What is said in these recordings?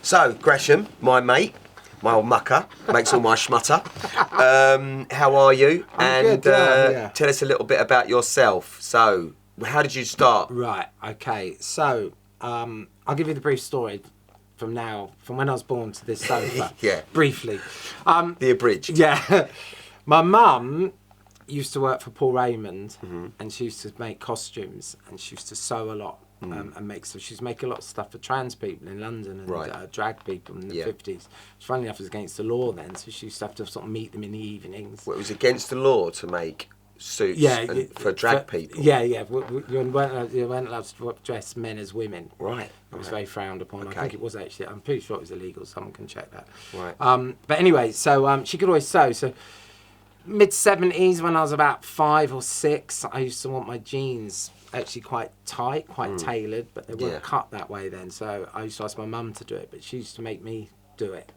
So, Gresham, my mate, my old mucker, makes all my schmutter. How are you? I'm good, Tell us a little bit about yourself. So, how did you start? Right, okay. So, I'll give you the brief story from when I was born to this sofa. Yeah. Briefly. The abridged. Yeah. My mum used to work for Paul Raymond, and she used to make costumes, and she used to sew a lot. So she used to make a lot of stuff for trans people in London and drag people in the 50s. Funnily enough, it was against the law then, so she used to have to sort of meet them in the evenings. Well, it was against the law to make suits for drag people. Yeah. You weren't allowed to dress men as women. Right. It was very frowned upon. Okay. I think it was actually, I'm pretty sure it was illegal, someone can check that. Right. But anyway, so she could always sew. So mid-70s, when I was about 5 or 6, I used to want my jeans actually quite tight, quite tailored, but they weren't cut that way then. So I used to ask my mum to do it, but she used to make me do it.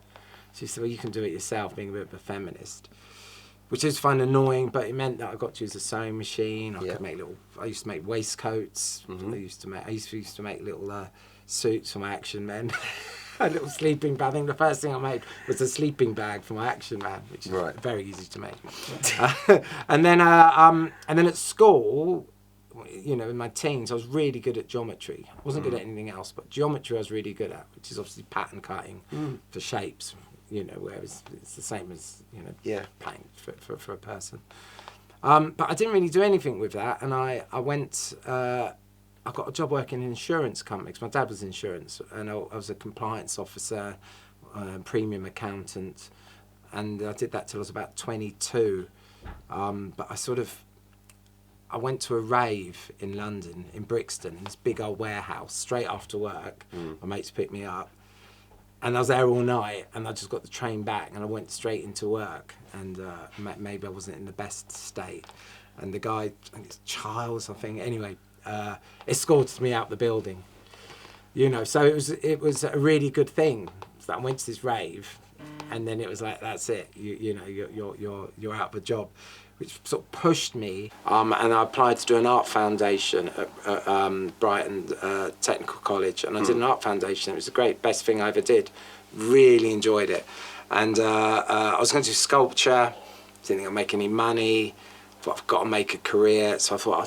She said, well, you can do it yourself, being a bit of a feminist, which is fun annoying, but it meant that I got to use a sewing machine. I used to make waistcoats. I used to make little suits for my action men. A little sleeping bag. I think the first thing I made was a sleeping bag for my action man, which is very easy to make. And then at school, you know, in my teens, I was really good at geometry. I wasn't good at anything else, but geometry I was really good at, which is obviously pattern cutting for shapes. You know, whereas it's the same as, you know, painting for a person. But I didn't really do anything with that, and I went. I got a job working in an insurance company because my dad was in insurance, and I was a compliance officer, premium accountant, and I did that till I was about 22. But I went to a rave in London, in Brixton, in this big old warehouse, straight after work. My mates picked me up, and I was there all night, and I just got the train back, and I went straight into work, and maybe I wasn't in the best state. And the guy, I think it's Charles, I think, anyway, escorted me out the building. You know, so it was a really good thing that I went to this rave, and then it was like, that's it, you're out of a job, which sort of pushed me. And I applied to do an art foundation at Brighton Technical College, and I did an art foundation. It was the best thing I ever did. Really enjoyed it. And I was going to do sculpture, didn't think I'd make any money, thought I've got to make a career, so I thought I'll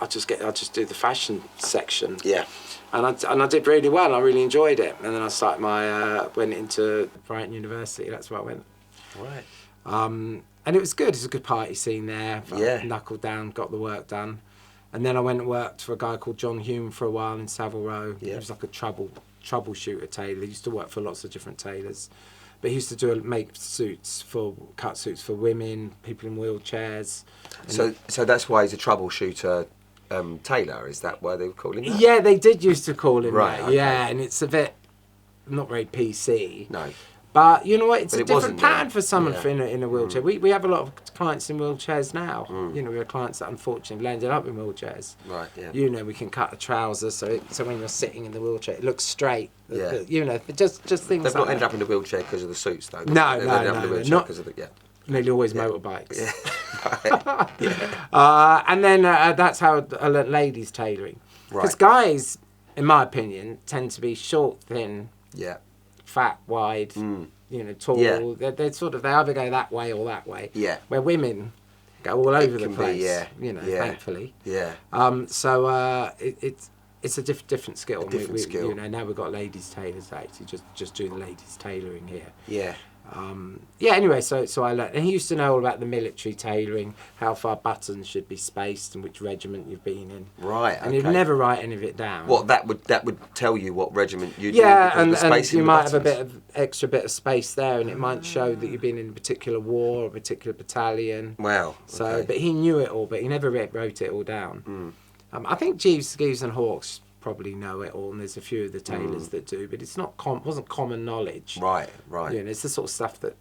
just do the fashion section. Yeah. And I did really well. I really enjoyed it. And then I started went into Brighton University. That's where I went. Right. And it was good. It was a good party scene there. I knuckled down, got the work done. And then I went and worked for a guy called John Hume for a while in Savile Row. Yeah. He was like a troubleshooter tailor. He used to work for lots of different tailors. But he used to make cut suits for women, people in wheelchairs. So that's why he's a troubleshooter tailor, is that why they were calling him that? Yeah, they did used to call him that. Okay. Yeah, and it's a bit not very PC. No. But you know what? It's a different pattern for someone in a wheelchair. We have a lot of clients in wheelchairs now. You know, we have clients that unfortunately landed up in wheelchairs. Right. Yeah. You know, we can cut a trouser so when you're sitting in the wheelchair, it looks straight. Yeah. You know, just things. They've like not that. ended up in the wheelchair because of the suits, though. No, not because of the nearly always motorbikes. Yeah. And then that's how I learnt ladies tailoring. Because guys, in my opinion, tend to be short, thin, fat, wide, you know, tall. Yeah. They either go that way or that way. Yeah. Where women go all over the place. You know, thankfully. Yeah. So it's a different skill. Skill. You know, now we've got ladies tailors that actually just do the ladies tailoring here. Yeah. Anyway, so I learned, and he used to know all about the military tailoring, how far buttons should be spaced, and which regiment you've been in. Right. And he'd never write any of it down. What that would tell you what regiment you'd and you might have a bit of extra bit of space there, and it might show that you've been in a particular war or a particular battalion. Wow. So, but he knew it all, but he never wrote it all down. I think Jeeves, Skeeves and Hawks probably know it all, and there's a few of the tailors that do, but it's not wasn't common knowledge. Right. You know, it's the sort of stuff that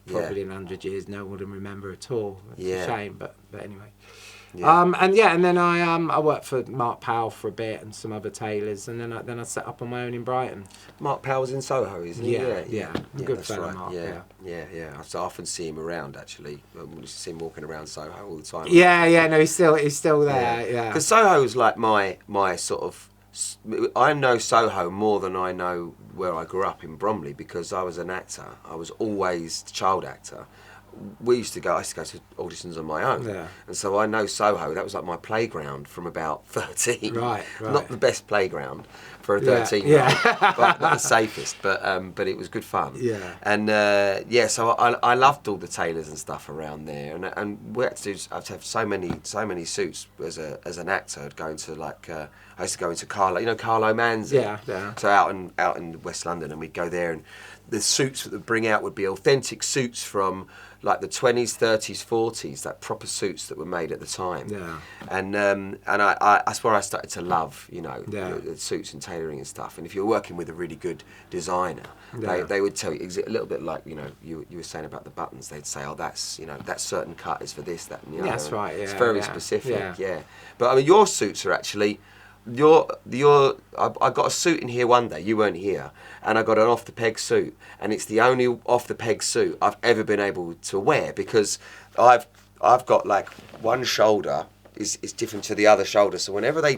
probably in 100 years no one will remember at all. It's a shame, but anyway. Yeah. And then I worked for Mark Powell for a bit and some other tailors, and then I set up on my own in Brighton. Mark Powell's in Soho, isn't he? Yeah. Good fellow, right. Mark. Yeah. I often see him around, actually. I see him walking around Soho all the time. Yeah. No, he's still there. Yeah. Because Soho's like my sort of I know Soho more than I know where I grew up in Bromley, because I was an actor. I was always a child actor. I used to go to auditions on my own. Yeah. And so I know Soho. That was like my playground from about 13. Right. Not the best playground for a Yeah, 13-year-old, but not the safest. But it was good fun. Yeah. And so I loved all the tailors and stuff around there. And we had to have so many suits as an actor. I'd go into I used to go into Carlo Manzi. Yeah. So out in West London, and we'd go there, and the suits that they'd bring out would be authentic suits from like the 20s, 30s, 40s, like proper suits that were made at the time. Yeah. And I that's where I started to love, Yeah. the suits and tailoring and stuff. And if you're working with a really good designer, Yeah. they would tell you a little bit like, you were saying about the buttons. They'd say, oh, that's, that certain cut is for this, that, and That's and right, it's yeah, very yeah, specific, yeah. But I mean, your suits are actually. I got a suit in here one day, you weren't here, and I got an off the peg suit, and it's the only off the peg suit I've ever been able to wear, because I've got like one shoulder is different to the other shoulder, so whenever they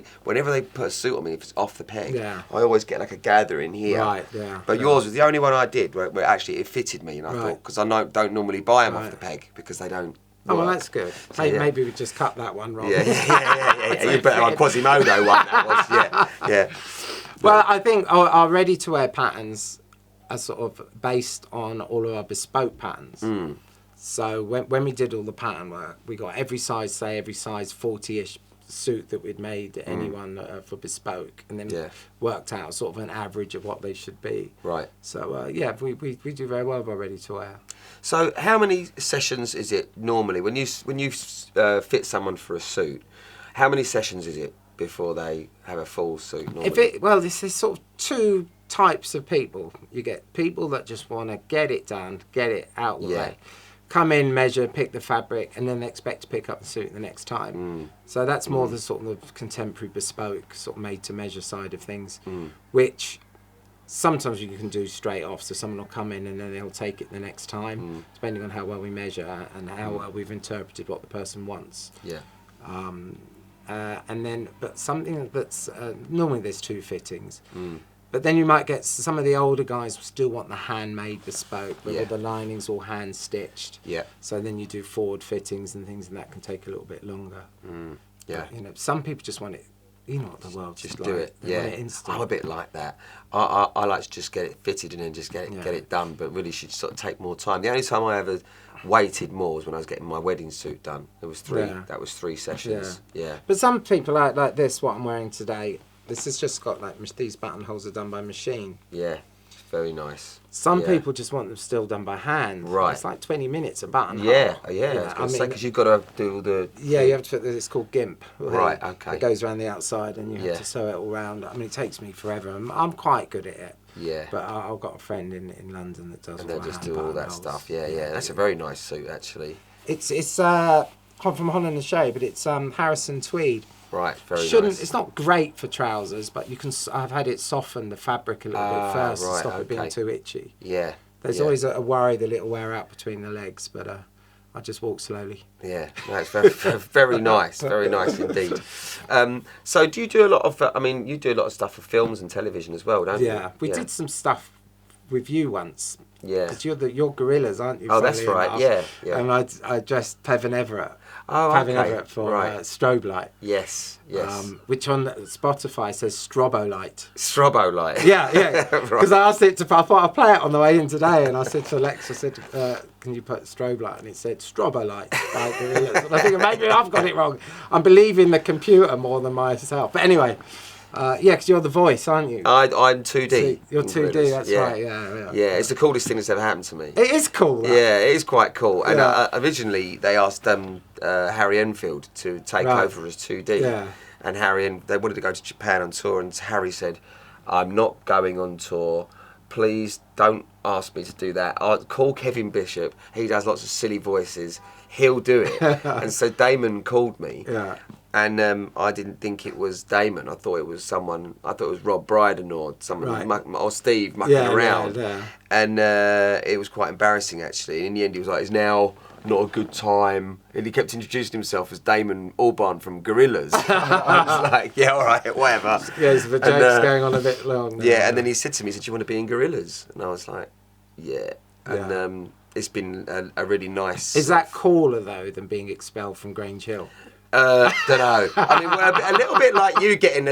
put a suit on me, if it's off the peg, Yeah. I always get like a gather in here. Right, yeah. But yours was the only one I did where actually it fitted me, and I Right. thought, because I don't normally buy them off Right. the peg because they don't. Oh, well, work. that's good. So, yeah. Maybe we just cut that one wrong. Yeah. You better on Quasimodo one, that was, yeah. Well, I think our ready-to-wear patterns are sort of based on all of our bespoke patterns. Mm. So when we did all the pattern work, we got every size 40-ish suit that we'd made anyone for bespoke, and then worked out sort of an average of what they should be. Right. So we do very well by ready-to-wear. So how many sessions is it normally when you fit someone for a suit? How many sessions is it before they have a full suit normally? This is sort of two types of people. You get people that just want to get it done, get it out of the way, come in, measure, pick the fabric, and then they expect to pick up the suit the next time. So that's more the sort of contemporary bespoke, sort of made-to-measure side of things, which sometimes you can do straight off. So someone will come in and then they'll take it the next time, depending on how well we measure and how well we've interpreted what the person wants. Yeah. And then, but something that's normally there's two fittings. But then you might get some of the older guys still want the handmade bespoke, where all the linings all hand stitched. Yeah. So then you do forward fittings and things, and that can take a little bit longer. Yeah. But, some people just want it. You know what the world's Just like. do it. They want it Yeah. instant. I'm a bit like that. I like to just get it fitted and then just get it done, but really should sort of take more time. The only time I ever waited more was when I was getting my wedding suit done. It was three. Yeah. That was 3 sessions. Yeah. But some people like this, what I'm wearing today. This has just got these buttonholes are done by machine. Yeah. Very nice. Some people just want them still done by hand. Right. It's like 20 minutes a buttonhole. Yeah. You know, I was going to say, because you've got to do the... Yeah, you have to fit it's called GIMP. Right, okay. It goes around the outside and you have to sew it all round. I mean, it takes me forever. I'm quite good at it. Yeah. But I've got a friend in London that does And all they'll the just hand do all that buttonholes. stuff. Yeah. That's a very nice suit, actually. It's from Holland and Shea, but it's Harrison tweed. Right, very nice. It's not great for trousers, but I've had it soften the fabric a little bit first to stop it being too itchy. Yeah. There's always a worry that it'll wear out between the legs, but I just walk slowly. Yeah, no, it's very, very nice, very nice indeed. So do you do a lot of, you do a lot of stuff for films and television as well, don't you? Yeah, we did some stuff with you once. Yeah. Because you're gorillas, aren't you? Oh, that's right, enough? yeah. And I dressed Pevin Everett. Oh, Pevin okay. Everett for Right. Strobe Light. Yes. Which on Spotify says Strobo Light. Strobo Light. Yeah. Right. Because I asked it I thought I'd play it on the way in today, and I said to Alexa, can you put Strobe Light? And it said Strobo Light by Gorillas. And I think maybe I've got it wrong. I'm believing the computer more than myself. But anyway, because you're the voice, aren't you? I'm 2D. So you're 2D, that's right, Yeah, it's the coolest thing that's ever happened to me. It is cool. That. Yeah, it is quite cool. And Yeah. originally they asked Harry Enfield to take over as 2D. Yeah. And they wanted to go to Japan on tour, and Harry said, I'm not going on tour. Please don't ask me to do that. I'll call Kevin Bishop. He does lots of silly voices. He'll do it. And so Damon called me. Yeah. And I didn't think it was Damon. I thought it was someone. I thought it was Rob Brydon or someone, or Steve mucking around. Yeah. And it was quite embarrassing, actually. In the end, he was like, "It's now not a good time," and he kept introducing himself as Damon Albarn from Gorillaz. I was like, "Yeah, all right, whatever." Yeah, so the joke's going on a bit long. Yeah, and then he said to me, he said, "Do you want to be in Gorillaz?" And I was like, "Yeah." And it's been a really nice. Is that cooler though than being expelled from Grange Hill? Don't know. I mean, a little bit like you getting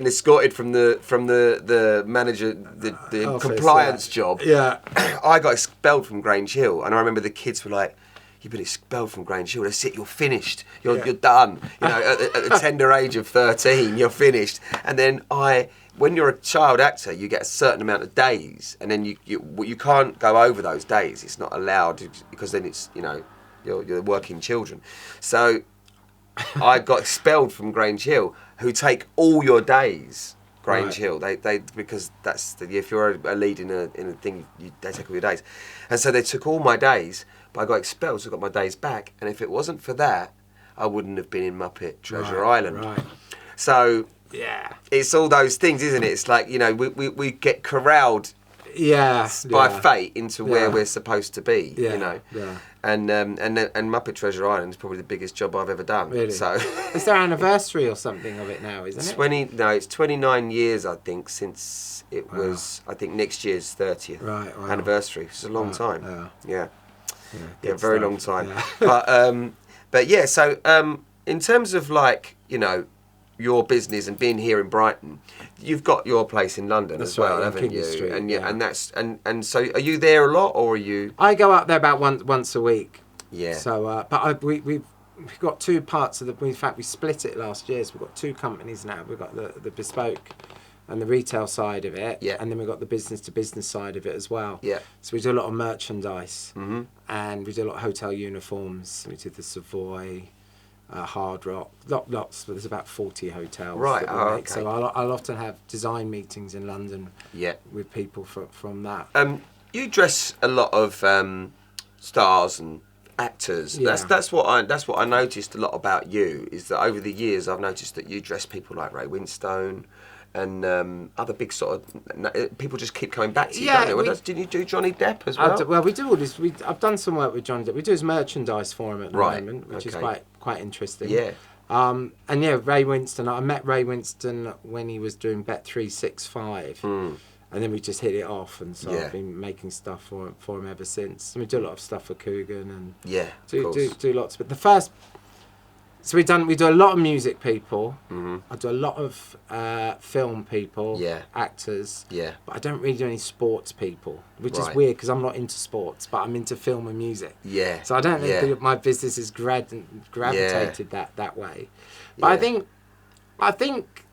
escorted from the manager, the Office, compliance job. Yeah. I got expelled from Grange Hill, and I remember the kids were like, "You've been expelled from Grange Hill. That's it. You're finished. You're done. You know, at the tender age of 13, you're finished." And then when you're a child actor, you get a certain amount of days, and then you can't go over those days. It's not allowed because then it's you're working children. So I got expelled from Grange Hill, who take all your days. Grange Hill, they because that's if you're a lead in a thing, they take all your days, and so they took all my days. But I got expelled, so I got my days back. And if it wasn't for that, I wouldn't have been in Muppet Treasure Island. Right. So yeah, it's all those things, isn't it? It's like we get corralled. By fate into where we're supposed to be, and Muppet Treasure Island is probably the biggest job I've ever done. Really? So is there an anniversary or something of it now? Isn't it? It's 29 years I think since it was. I think next year's 30th anniversary. It's a long time. Yeah, very long time. Yeah. But yeah. So in terms of your business and being here in Brighton, you've got your place in London as well, haven't you? Street, and so are you there a lot, or are you? I go up there about once a week. Yeah. So, but we've got two parts of the. In fact, we split it last year. So we've got two companies now. We've got the bespoke and the retail side of it, and then we've got the business to business side of it as well. Yeah. So we do a lot of merchandise, and we do a lot of hotel uniforms. We do the Savoy. Hard Rock, lots. There's about 40 hotels. Right. Okay. So I'll often have design meetings in London. Yeah. With people from that. You dress a lot of stars and actors. Yeah. That's what I noticed a lot about you. Is that over the years I've noticed that you dress people like Ray Winstone. And other big sort of people just keep coming back to you. Don't they? Didn't you do Johnny Depp as well? Well, we do all this. I've done some work with Johnny Depp. We do his merchandise for him at the moment, which is quite interesting. Yeah. And Ray Winstone. I met Ray Winstone when he was doing Bet365, and then we just hit it off, and so I've been making stuff for him ever since. And we do a lot of stuff for Coogan, and do lots. But the first. So we do a lot of music people. I do a lot of film people, actors. Yeah. But I don't really do any sports people, which is weird because I'm not into sports, but I'm into film and music. Yeah. So I don't think my business has gravitated that way. But I think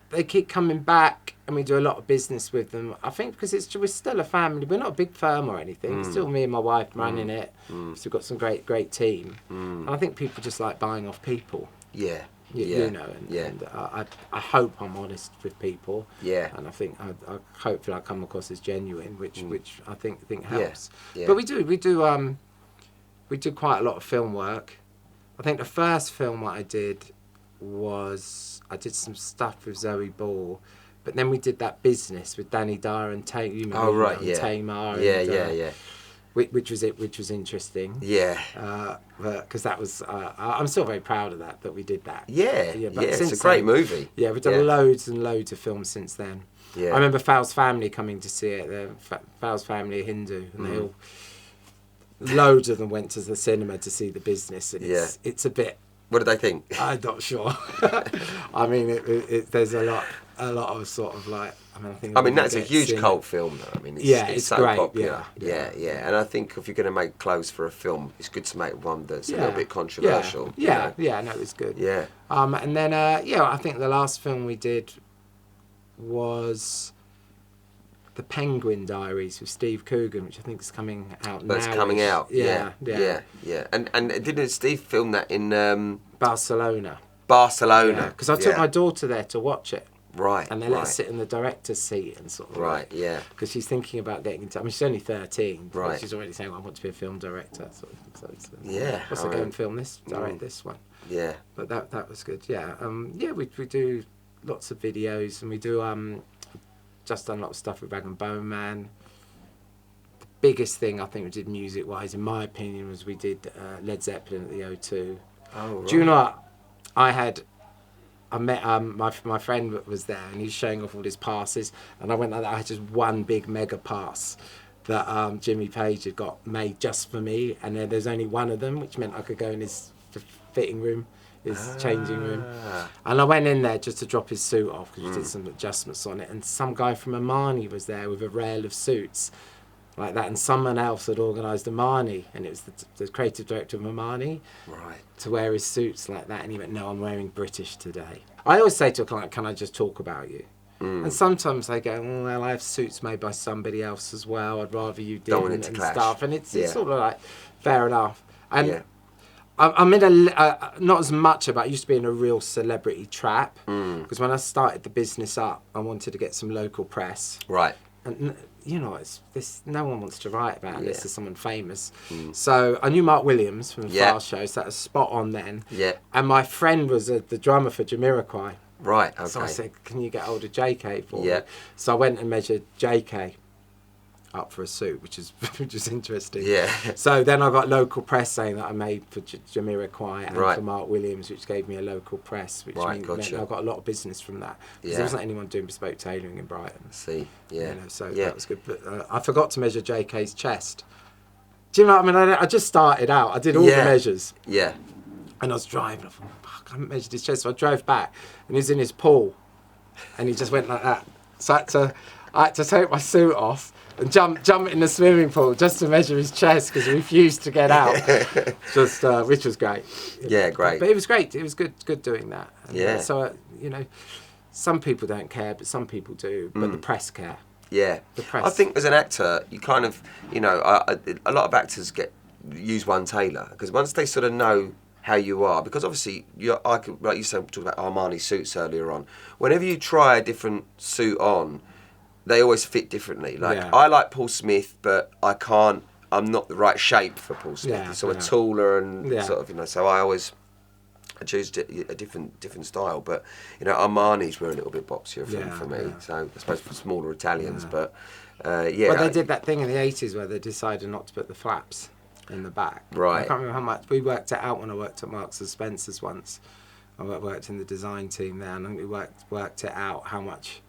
they keep coming back, and we do a lot of business with them. I think because we're still a family. We're not a big firm or anything. It's still me and my wife running it. We've got some great team. And I think people just like buying off people. Yeah. You know, and I hope I'm honest with people. Yeah. And I think I hopefully I come across as genuine, which I think helps. Yeah. But we do quite a lot of film work. I think the first film that I did was I did some stuff with Zoe Ball, but then we did that business with Danny Dyer and Tamar. Which was interesting. Yeah. Because that was I'm still very proud of that we did that. Yeah. It's a great movie. Yeah, we've done loads and loads of films since then. Yeah. I remember Fal's family coming to see it. Fal's family are Hindu, and they all loads of them went to the cinema to see the business, and it's a bit. What did they think? I'm not sure. I mean, there's a lot of sort of like. I mean, that's a huge cult film, though. I mean, it's so great, popular. Yeah. And I think if you're going to make clothes for a film, it's good to make one that's a little bit controversial. Yeah, no, it was good. Yeah. And then, I think the last film we did was The Penguin Diaries with Steve Coogan, which I think is coming out now. That's coming out. Yeah. And didn't Steve film that in Barcelona? Barcelona. Because I took my daughter there to watch it. Right. And they let her sit in the director's seat and sort of. Right. Yeah. Because she's thinking about getting into. I mean, she's only 13. Right. But she's already saying, well, "I want to be a film director." So Yeah. What's I go and film this? Direct this one. Yeah. But that was good. Yeah. Yeah. We do lots of videos, and we do just done a lot of stuff with Rag and Bone Man. The biggest thing I think we did music wise, in my opinion, was we did Led Zeppelin at the O2. Oh. Right. Do you know what? I met my friend was there, and he's showing off all his passes, and I went like that. I had just one big mega pass that Jimmy Page had got made just for me, and then there's only one of them, which meant I could go in his fitting room, his changing room, and I went in there just to drop his suit off because we did some adjustments on it, and some guy from Armani was there with a rail of suits like that, and someone else had organised Armani, and it was the creative director of Armani, Right. to wear his suits like that, and he went, "No, I'm wearing British today." I always say to a client, "Can I just talk about you?" And sometimes they go, "Well, I have suits made by somebody else as well. I'd rather you didn't," and stuff, and it's sort of like fair enough. And I'm in a not as much about. I used to be in a real celebrity trap because when I started the business up, I wanted to get some local press. Right. And you know, it's this. No one wants to write about this as someone famous. So I knew Mark Williams from the Fast Show, so that was spot on then. Yeah. And my friend was the drummer for Jamiroquai. Right. Okay. So I said, "Can you get hold of JK for me?" Yeah. So I went and measured JK up for a suit, which is interesting. Yeah. So then I got local press saying that I made for Jamiroquai and Right. for Mark Williams, which gave me a local press, which meant I got a lot of business from that. Because there wasn't anyone doing bespoke tailoring in Brighton. See. Yeah. You know, so that was good. But I forgot to measure JK's chest. Do you know what I mean? I just started out. I did all the measures. Yeah. And I was driving. I thought, fuck, I haven't measured his chest. So I drove back, and he was in his pool, and he just went like that. So I had to take my suit off and jump in the swimming pool just to measure his chest because he refused to get out. Which was great. Yeah, great. But it was great. It was good doing that. And, so you know, some people don't care, but some people do. But the press care. Yeah. The press. I think as an actor, you kind of, you know, a lot of actors use one tailor because once they sort of know how you are, because obviously like you said, talking about Armani suits earlier on. Whenever you try a different suit on, they always fit differently. Like I like Paul Smith, but I'm not the right shape for Paul Smith. Yeah, He's sort of taller and sort of, you know. So I choose a different style. But you know, Armani's were a little bit boxier for me. Yeah. So I suppose for smaller Italians, but Well, they did that thing in the 80s where they decided not to put the flaps in the back. Right. I can't remember how much. We worked it out when I worked at Marks and Spencer's once. I worked in the design team there, and we worked it out how much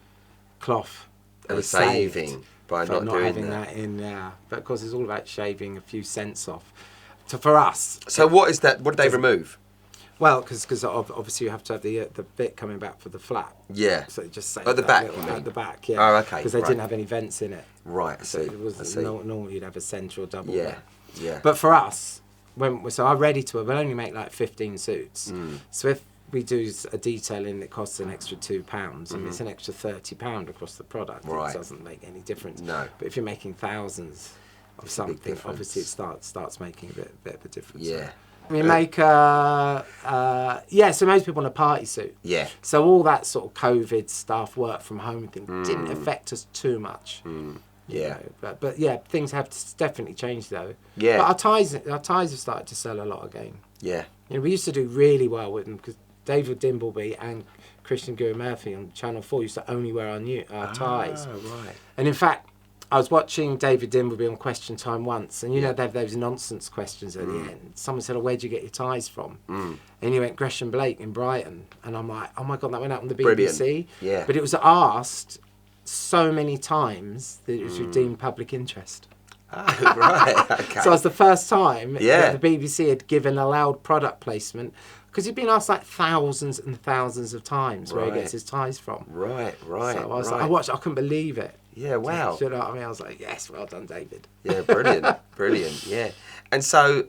cloth they were saving by not doing having that in. Yeah, but of course it's all about shaving a few cents off. For us. So what is that? What did they remove? Well, because obviously you have to have the bit coming back for the flap. Yeah. So it just at the back, you mean? At the back, yeah. Oh, okay. Because they didn't have any vents in it. Right. I see. So it was normally you'd have a central double. Yeah. Vent. Yeah. But for us, so I'm ready to. We'll only make like 15 suits. So if we do a detailing that costs an extra £2, and it's an extra £30 across the product, it doesn't make any difference. No. But if you're making thousands of something, obviously it starts making a bit of a difference. Yeah. We make so most people want a party suit. Yeah. So all that sort of COVID stuff, work from home thing, didn't affect us too much. Yeah. Know, but yeah, things have definitely changed though. Yeah. But our ties have started to sell a lot again. Yeah. You know, we used to do really well with them because David Dimbleby and Christian Guru-Murphy on Channel 4 used to only wear our ties. Oh, right. And in fact, I was watching David Dimbleby on Question Time once, and you know they have those nonsense questions at the end. Someone said, "Oh, where'd you get your ties from?" And he went, "Gresham Blake in Brighton." And I'm like, "Oh my God, that went out on the BBC." Brilliant. Yeah. But it was asked so many times that it was deemed public interest. Oh, right. Okay. So it was the first time Yeah. that the BBC had given allowed product placement, because he'd been asked like thousands and thousands of times where he gets his ties from. Right. So I was like, I couldn't believe it. Yeah, wow. Do you know what I mean? I was like, yes, well done, David. Yeah, brilliant, yeah. And so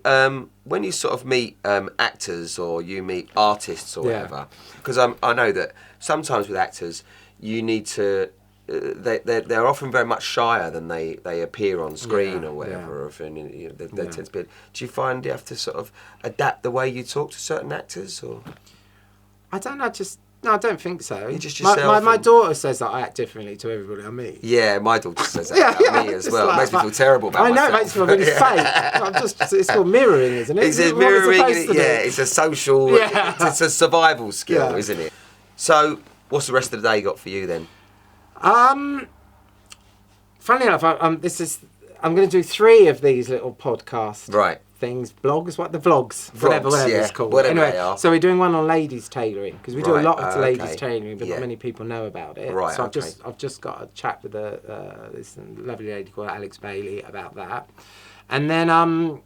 when you sort of meet actors or you meet artists or whatever, because I know that sometimes with actors you need to, they're often very much shyer than they appear on screen or whatever. And, you know, they tend to be. Do you find you have to sort of adapt the way you talk to certain actors, or? I don't know, No, I don't think so. You're just my yourself. daughter says that I act differently to everybody I meet. Yeah, my daughter says that about me as well. It makes me feel terrible about myself. I know, it makes me feel really fake. It's called mirroring, isn't it? It's a mirroring, it's a social, it's a survival skill, isn't it? So, what's the rest of the day got for you then? Funnily enough, I'm going to do 3 of these little podcast things, vlogs, whatever it's called. Whatever anyway, they are. So we're doing one on ladies tailoring, because we do a lot of ladies okay. tailoring, but not many people know about it. Right, so I've just got a chat with this lovely lady called Alex Bailey about that, and then I'm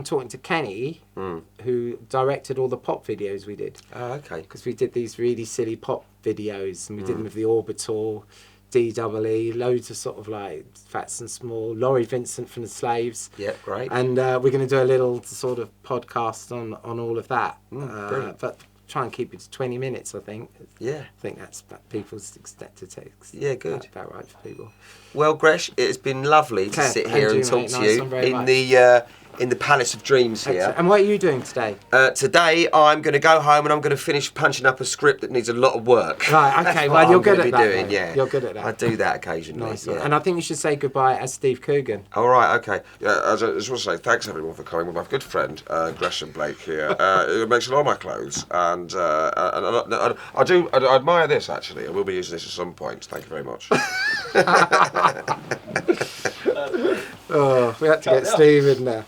talking to Kenny, who directed all the pop videos we did. Oh, okay. Because we did these really silly pop videos, and we did them with the Orbital, DEE, loads of sort of like Fats and Small, Laurie Vincent from the Slaves. Yeah, great. And we're going to do a little sort of podcast on all of that. But try and keep it to 20 minutes, I think. Yeah. I think that's people's aesthetics. Yeah, good. That's about right for people. Well, Gresh, it's been lovely to sit here and talk to you in the Palace of Dreams here. Excellent. And what are you doing today? Today, I'm going to go home and I'm going to finish punching up a script that needs a lot of work. Right, okay. Well, you're good at that. Yeah. You're good at that. I do that occasionally. Nice one. And I think you should say goodbye as Steve Coogan. All right, okay. Yeah, I just want to say thanks everyone for coming with my good friend Gresham Blake here. It makes all my clothes, and I admire this actually. I will be using this at some point. Thank you very much. Oh, we had to get Steve in there.